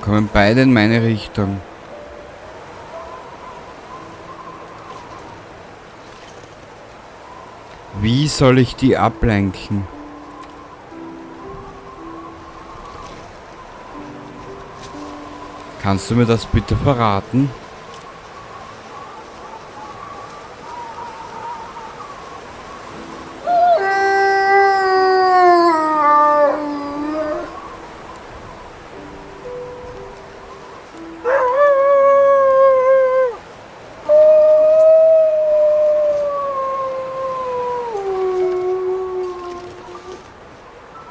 Kommen beide in meine Richtung. Wie soll ich die ablenken? Kannst du mir das bitte verraten?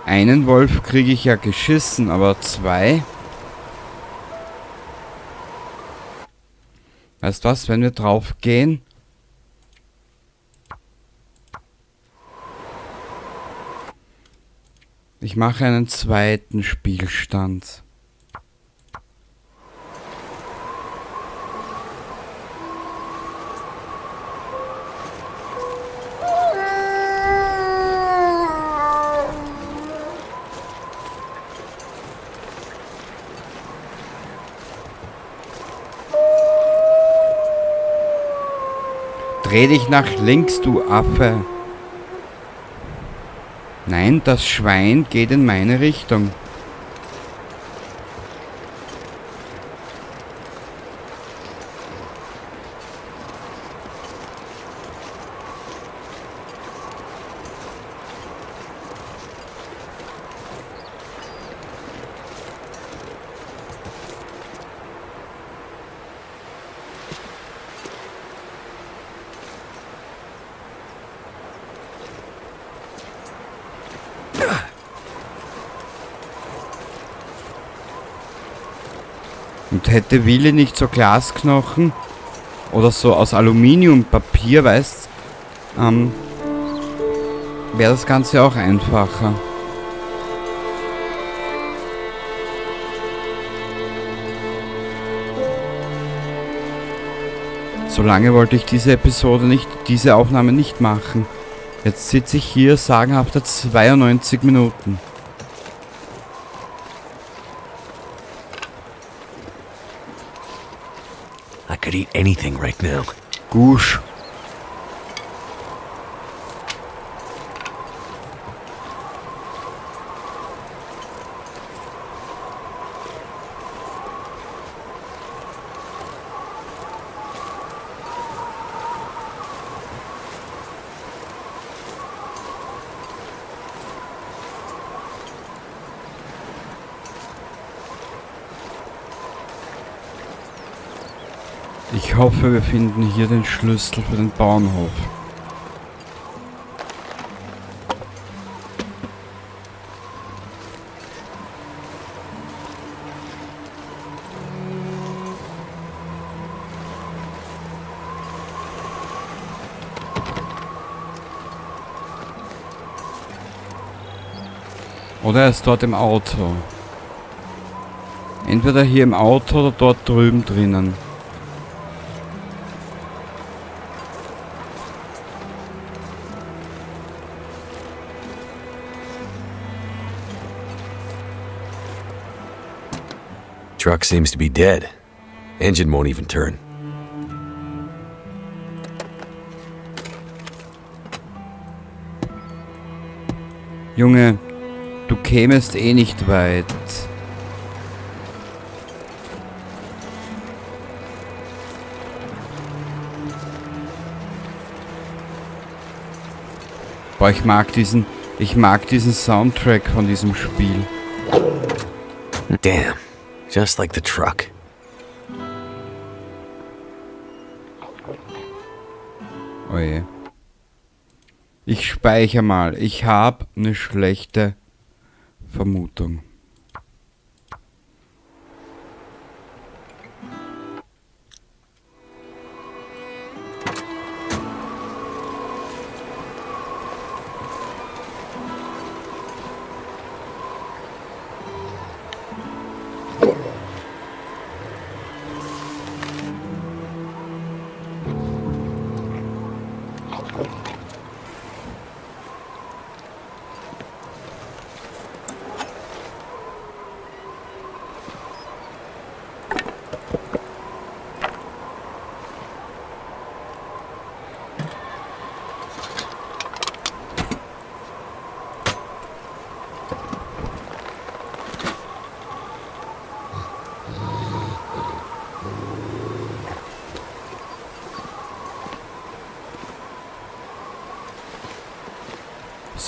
Einen Wolf kriege ich ja geschissen, aber zwei? Weißt du was, wenn wir drauf gehen? Ich mache einen zweiten Spielstand. Dreh dich nach links, du Affe. Nein, das Schwein geht in meine Richtung. Und hätte Willi nicht so Glasknochen oder so aus Aluminiumpapier, weißt, wäre das Ganze auch einfacher. So lange wollte ich diese Aufnahme nicht machen. Jetzt sitze ich hier sagenhafte 92 Minuten. I could eat anything right now. Gusch. Ich hoffe, wir finden hier den Schlüssel für den Bauernhof. Oder er ist dort im Auto. Entweder hier im Auto oder dort drüben drinnen. Truck seems to be dead. Engine won't even turn. Junge, du kämest eh nicht weit. Boah, ich mag diesen Soundtrack von diesem Spiel. Damn, just like the truck. Oh je. Ich speichere mal. Ich habe eine schlechte Vermutung.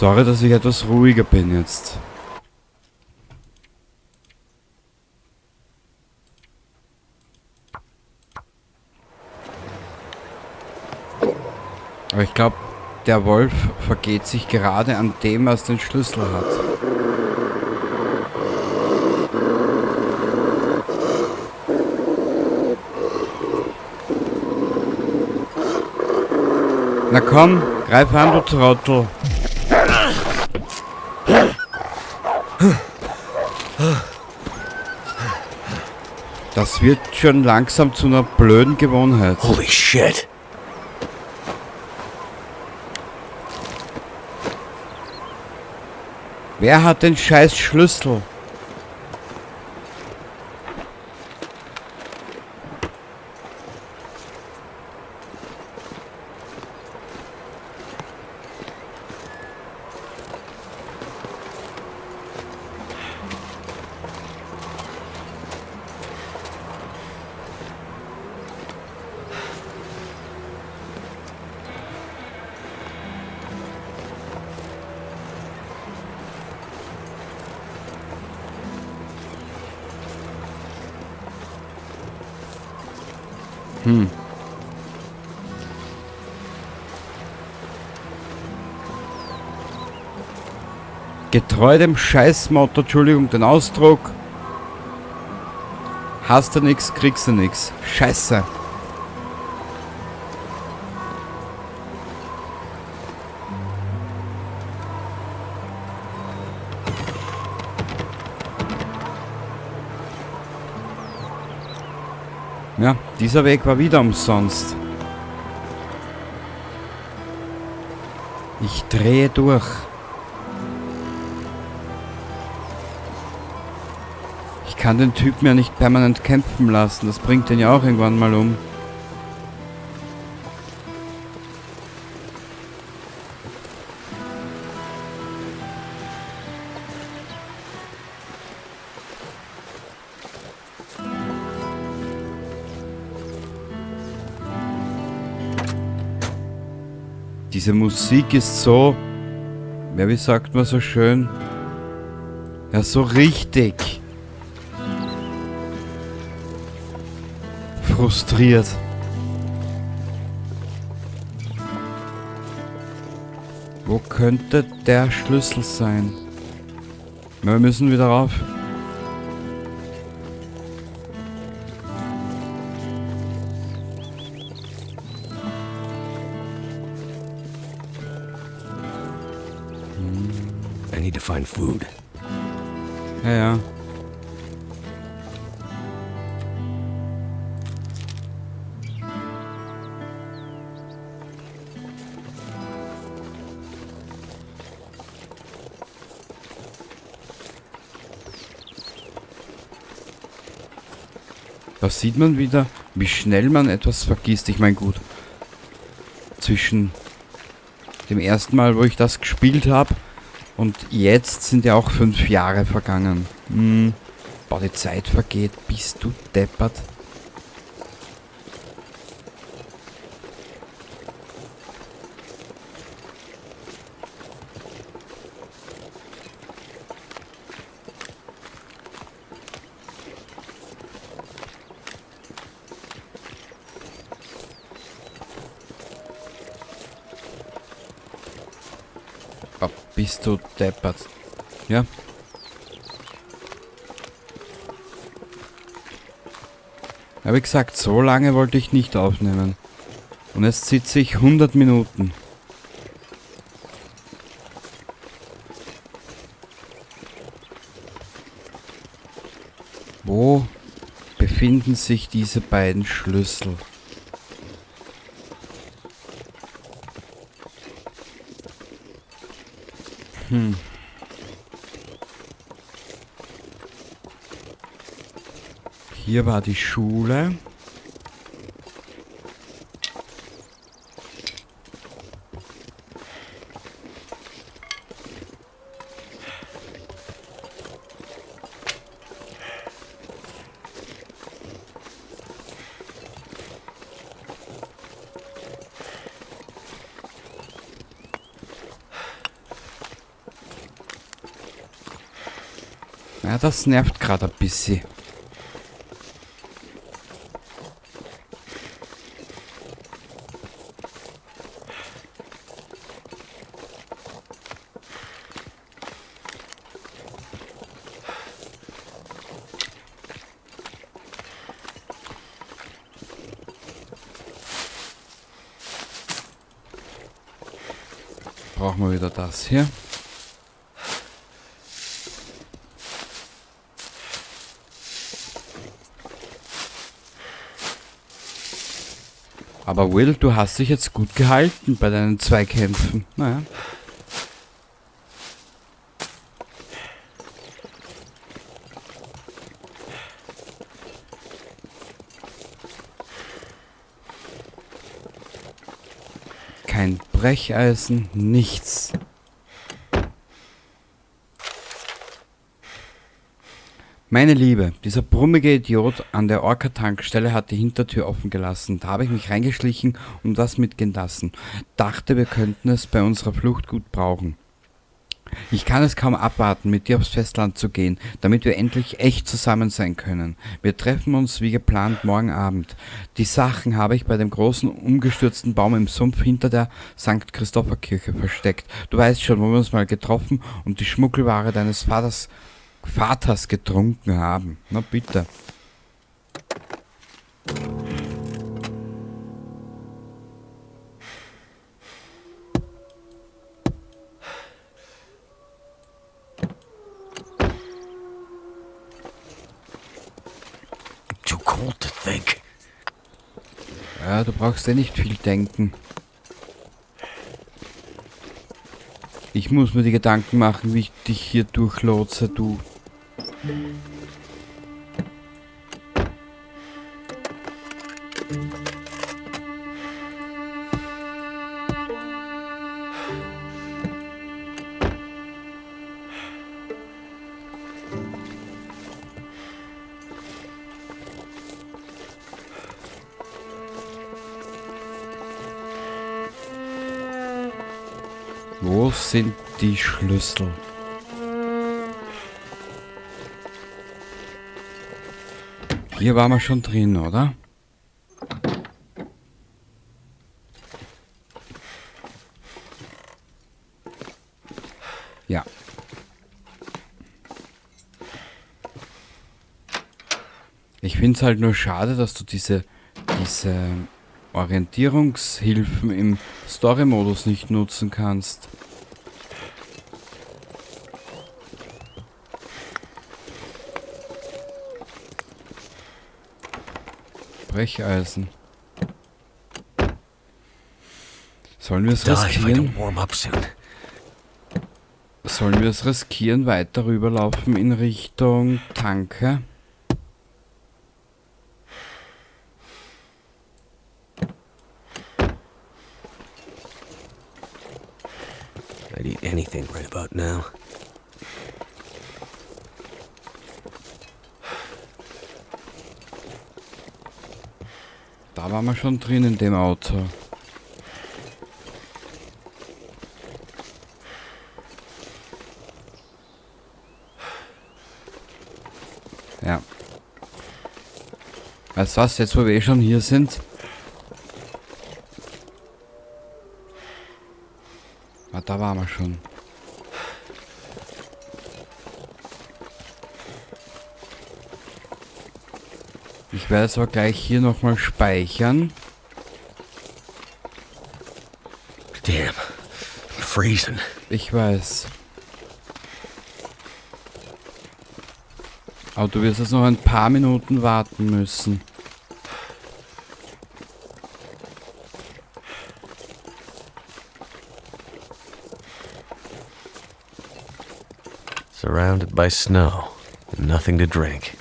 Sorry, dass ich etwas ruhiger bin jetzt. Aber ich glaube, der Wolf vergeht sich gerade an dem, was den Schlüssel hat. Na komm, greif an, du Trottel. Das wird schon langsam zu einer blöden Gewohnheit. Holy shit. Wer hat den scheiß Schlüssel? Getreu dem Scheißmotto, Entschuldigung den Ausdruck. Hast du nix, kriegst du nix. Scheiße. Ja, dieser Weg war wieder umsonst. Ich drehe durch. Ich kann den Typen ja nicht permanent kämpfen lassen. Das bringt den ja auch irgendwann mal um. Diese Musik ist so, ja, wie sagt man so schön, ja, so richtig frustriert. Wo könnte der Schlüssel sein? Wir müssen wieder rauf. I need to find food. Ja, ja. Da sieht man wieder, wie schnell man etwas vergisst. Ich meine, gut, zwischen dem ersten Mal, wo ich das gespielt habe, und jetzt sind ja auch 5 Jahre vergangen. Boah, die Zeit vergeht, bist du deppert. Bist du deppert. Ja. Ja, wie gesagt, so lange wollte ich nicht aufnehmen. Und jetzt sitze ich 100 Minuten. Wo befinden sich diese beiden Schlüssel? Hier war die Schule. Ja, das nervt gerade ein bisschen. Brauchen wir wieder das hier. Aber Will, du hast dich jetzt gut gehalten bei deinen Zweikämpfen. Naja. Kein Brecheisen, nichts. Meine Liebe, dieser brummige Idiot an der Orca-Tankstelle hat die Hintertür offen gelassen. Da habe ich mich reingeschlichen und was mitgehen lassen. Dachte, wir könnten es bei unserer Flucht gut brauchen. Ich kann es kaum abwarten, mit dir aufs Festland zu gehen, damit wir endlich echt zusammen sein können. Wir treffen uns wie geplant morgen Abend. Die Sachen habe ich bei dem großen umgestürzten Baum im Sumpf hinter der St. Christopher-Kirche versteckt. Du weißt schon, wo wir uns mal getroffen und die Schmuggelware deines Vaters getrunken haben. Na bitte. Too cold to think. Ja, du brauchst ja nicht viel denken. Ich muss mir die Gedanken machen, wie ich dich hier durchlotse, du. Wo sind die Schlüssel? Hier waren wir schon drin, oder? Ja. Ich finde es halt nur schade, dass du diese Orientierungshilfen im Story-Modus nicht nutzen kannst. Brecheisen. Sollen wir es Die if I riskieren? don't warm up soon. Sollen wir es riskieren, weiter rüberlaufen in Richtung Tanke? I'd eat anything right about now. Da waren wir schon drin in dem Auto. Ja. Weißt du was, jetzt wo wir eh schon hier sind? Ah, da waren wir schon. Ich werde es aber gleich hier nochmal speichern. Damn, I'm freezing. Ich weiß. Aber du wirst jetzt noch ein paar Minuten warten müssen. Surrounded by snow and nothing to drink.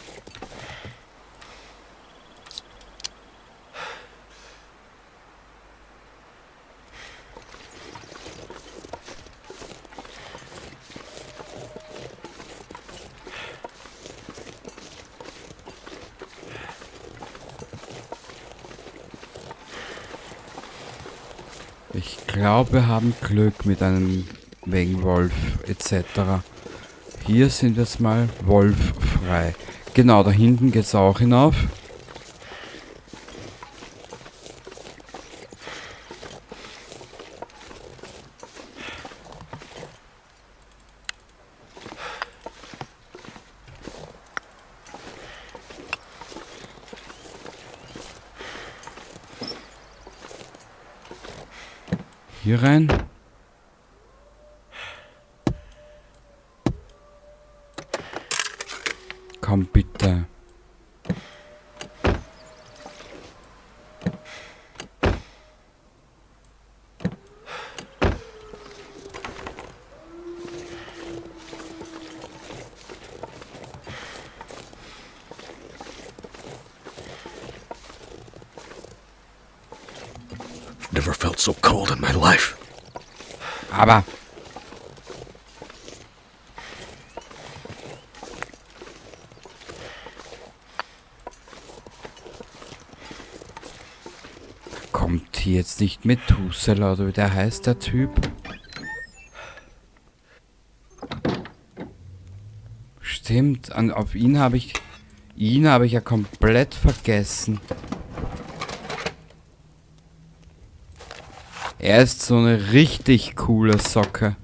Ich glaube, wir haben Glück mit einem wegen Wolf etc. Hier sind jetzt mal wolffrei. Genau, da hinten geht's auch hinauf. Hier rein. Komm bitte. Never felt so cold in my life. Aber kommt hier jetzt nicht Methuselah oder wie der heißt, der Typ? Stimmt, auf ihn habe ich ja komplett vergessen. Er ist so eine richtig coole Socke.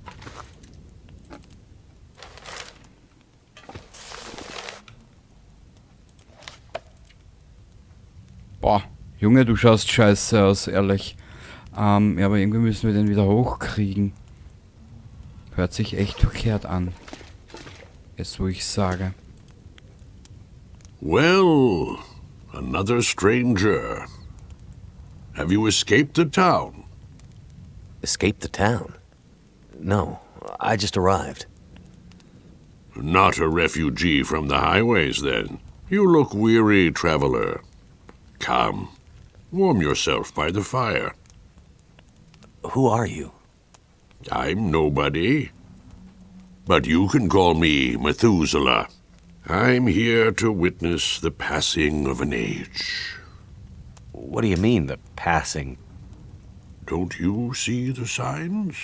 Boah, Junge, du schaust scheiße aus, ehrlich. Ja, aber irgendwie müssen wir den wieder hochkriegen. Hört sich echt verkehrt an. Jetzt, wo ich sage. Well, another stranger. Have you escaped the town? Escaped the town? No, I just arrived. Not a refugee from the highways, then. You look weary, traveler. Come, warm yourself by the fire. Who are you? I'm nobody. But you can call me Methuselah. I'm here to witness the passing of an age. What do you mean, the passing? Don't you see the signs?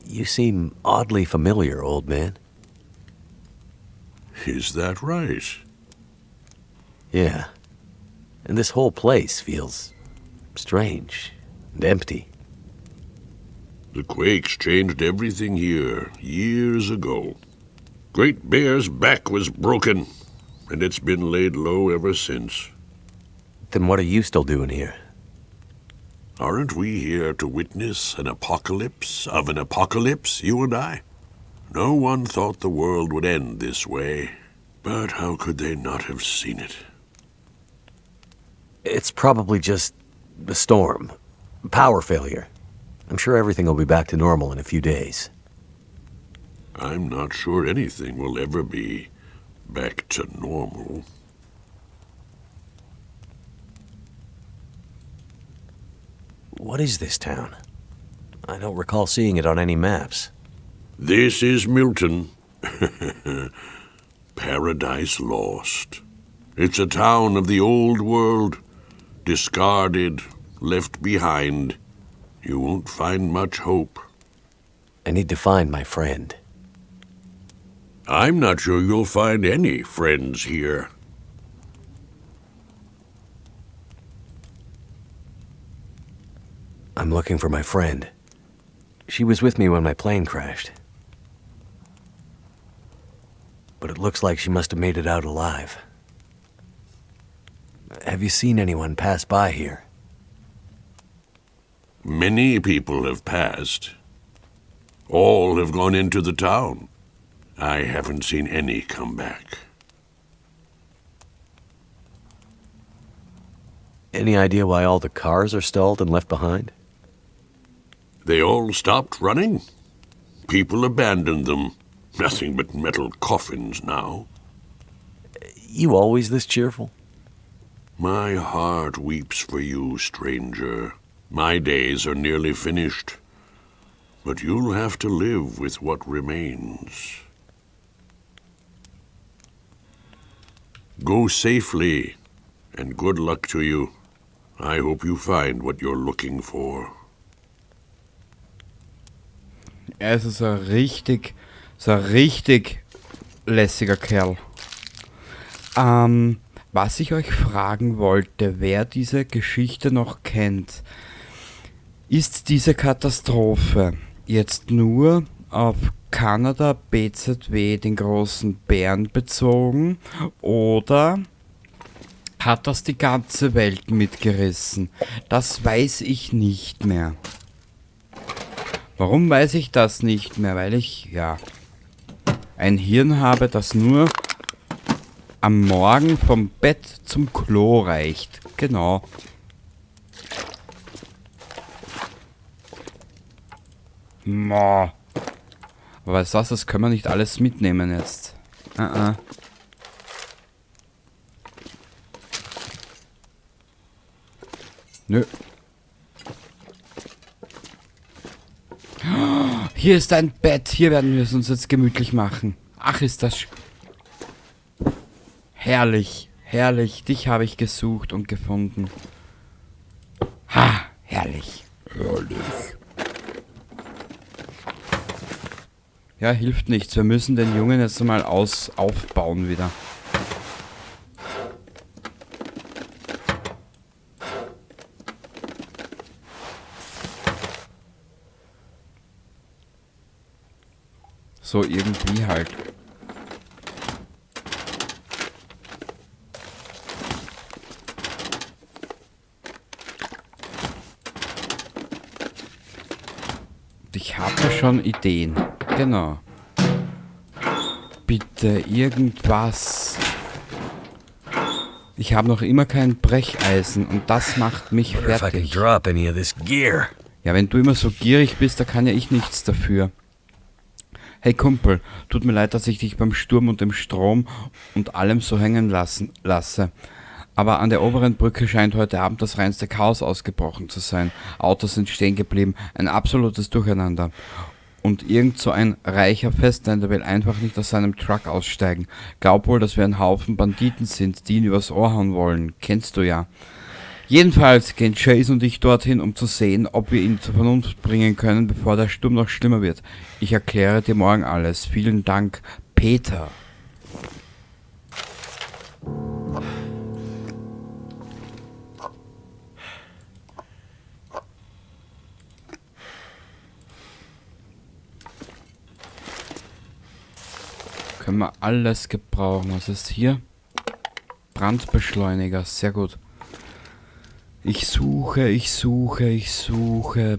You seem oddly familiar, old man. Is that right? Yeah. And this whole place feels strange and empty. The quakes changed everything here years ago. Great Bear's back was broken, and it's been laid low ever since. Then what are you still doing here? Aren't we here to witness an apocalypse of an apocalypse, you and I? No one thought the world would end this way, but how could they not have seen it? It's probably just a storm. Power failure. I'm sure everything will be back to normal in a few days. I'm not sure anything will ever be back to normal. What is this town? I don't recall seeing it on any maps. This is Milton. Paradise Lost. It's a town of the old world, discarded, left behind. You won't find much hope. I need to find my friend. I'm not sure you'll find any friends here. I'm looking for my friend. She was with me when my plane crashed. But it looks like she must have made it out alive. Have you seen anyone pass by here? Many people have passed. All have gone into the town. I haven't seen any come back. Any idea why all the cars are stalled and left behind? They all stopped running. People abandoned them. Nothing but metal coffins now. You always this cheerful? My heart weeps for you, stranger. My days are nearly finished. But you'll have to live with what remains. Go safely, and good luck to you. I hope you find what you're looking for. Er ist so ein richtig lässiger Kerl. Was ich euch fragen wollte, wer diese Geschichte noch kennt, ist diese Katastrophe jetzt nur auf Kanada BZW, den großen Bären, bezogen, oder hat das die ganze Welt mitgerissen? Das weiß ich nicht mehr. Warum weiß ich das nicht mehr? Weil ich, ja, ein Hirn habe, das nur am Morgen vom Bett zum Klo reicht. Genau. Mo. Aber weißt du was, das können wir nicht alles mitnehmen jetzt. Nö. Hier ist ein Bett. Hier werden wir es uns jetzt gemütlich machen. Ach, ist das herrlich. Herrlich. Dich habe ich gesucht und gefunden. Ha, herrlich. Herrlich. Ja, hilft nichts. Wir müssen den Jungen jetzt mal aufbauen wieder. So irgendwie halt. Ich habe schon Ideen. Genau. Bitte irgendwas. Ich habe noch immer kein Brecheisen und das macht mich fertig. Ja, wenn du immer so gierig bist, da kann ja ich nichts dafür. Hey Kumpel, tut mir leid, dass ich dich beim Sturm und dem Strom und allem so hängen lasse. Aber an der oberen Brücke scheint heute Abend das reinste Chaos ausgebrochen zu sein. Autos sind stehen geblieben, ein absolutes Durcheinander. Und irgend so ein reicher Festländer will einfach nicht aus seinem Truck aussteigen. Glaub wohl, dass wir ein Haufen Banditen sind, die ihn übers Ohr hauen wollen. Kennst du ja. Jedenfalls gehen Chase und ich dorthin, um zu sehen, ob wir ihn zur Vernunft bringen können, bevor der Sturm noch schlimmer wird. Ich erkläre dir morgen alles. Vielen Dank, Peter. Können wir alles gebrauchen. Was ist hier? Brandbeschleuniger, sehr gut. Ich suche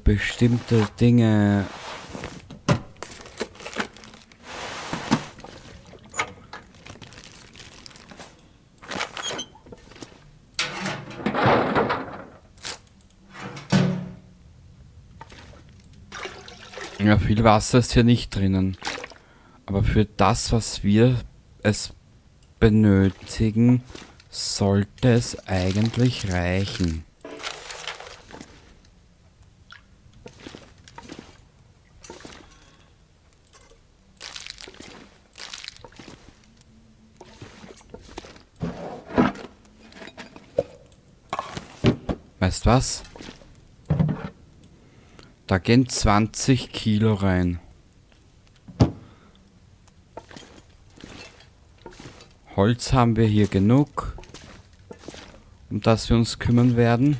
bestimmte Dinge. Ja, viel Wasser ist hier nicht drinnen. Aber für das, was wir es benötigen, sollte es eigentlich reichen. Weißt was? Da gehen 20 Kilo rein. Holz haben wir hier genug, um das wir uns kümmern werden.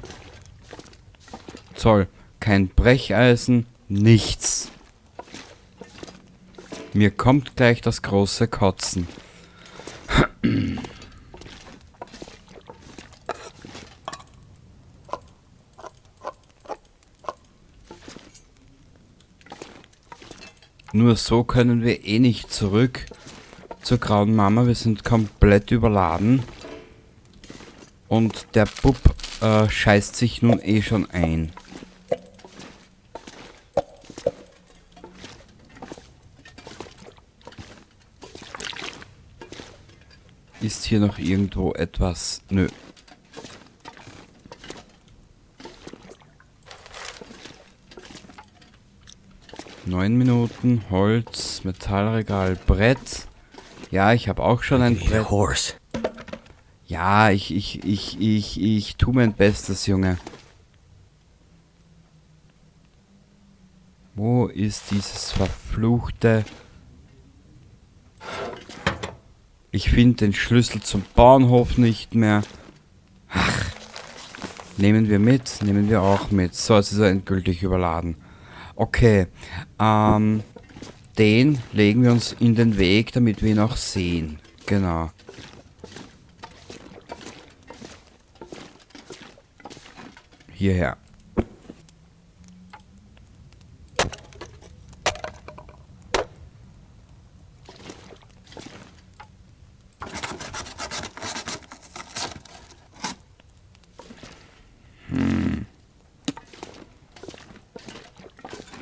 Zoll, kein Brecheisen, nichts. Mir kommt gleich das große Kotzen. Nur so können wir eh nicht zurück zur grauen Mama. Wir sind komplett überladen. Und der Bub scheißt sich nun eh schon ein. Ist hier noch irgendwo etwas? Nö. Neun Minuten, Holz, Metallregal, Brett. Ja, ich habe auch schon ein Brett. Ja, ich tue mein Bestes, Junge. Wo ist dieses verfluchte... Ich finde den Schlüssel zum Bauernhof nicht mehr. Ach. Nehmen wir mit. Nehmen wir auch mit. So, jetzt ist er endgültig überladen. Okay. Den legen wir uns in den Weg, damit wir ihn auch sehen. Genau. Hierher.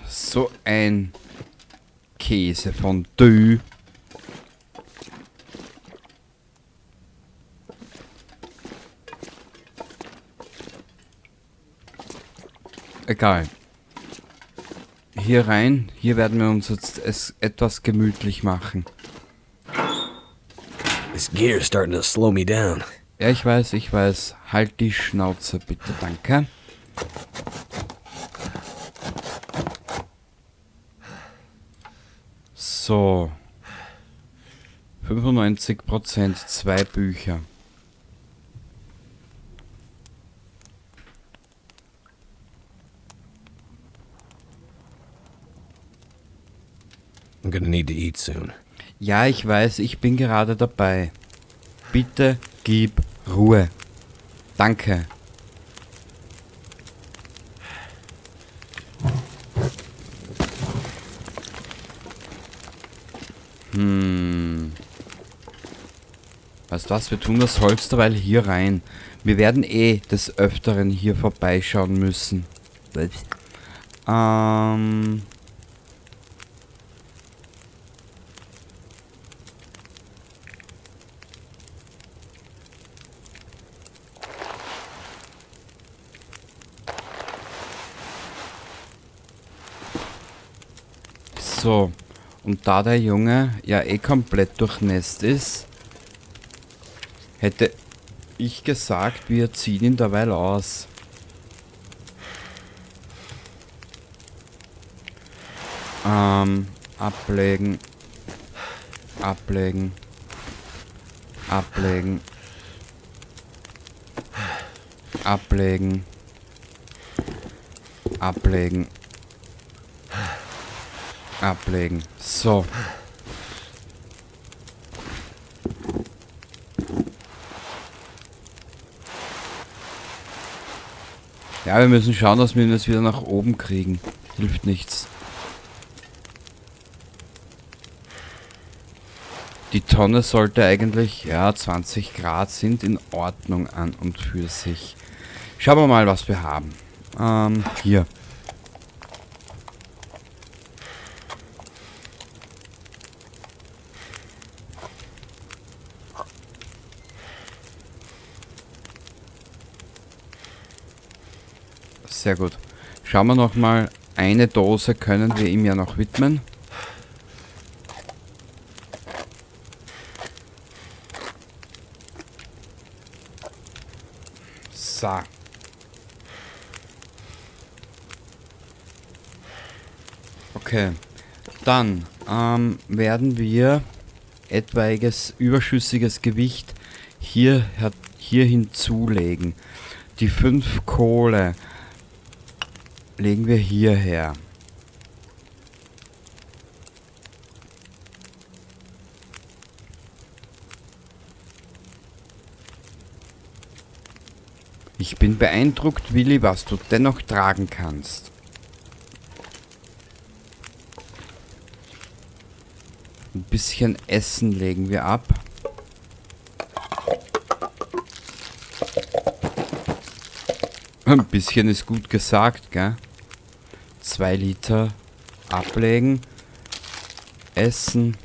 So ein Käse von Dü. Egal. Hier rein. Hier werden wir uns jetzt es etwas gemütlich machen. This gear's starting to slow me down. Ja, ich weiß, ich weiß. Halt die Schnauze bitte, danke. So. 95%, 2 Bücher. I'm gonna need to eat soon. Ja, ich weiß, ich bin gerade dabei. Bitte gib Ruhe. Danke. Weißt du was, wir tun das Holz derweil hier rein. Wir werden des Öfteren hier vorbeischauen müssen. So, und da der Junge ja komplett durchnässt ist, hätte ich gesagt, wir ziehen ihn derweil aus. Ablegen. Ablegen. Ablegen. Ablegen. Ablegen. Ablegen. So. Ja, wir müssen schauen, dass wir ihn jetzt wieder nach oben kriegen. Hilft nichts. Die Tonne sollte eigentlich, ja, 20 Grad sind in Ordnung an und für sich. Schauen wir mal, was wir haben. Hier. Sehr gut. Schauen wir noch mal. Eine Dose können wir ihm ja noch widmen. So. Okay. Dann werden wir etwaiges überschüssiges Gewicht hier hinzulegen. Die 5 Kohle legen wir hierher. Ich bin beeindruckt, Willi, was du dennoch tragen kannst. Ein bisschen Essen legen wir ab. Ein bisschen ist gut gesagt, gell? 2 Liter ablegen. Essen.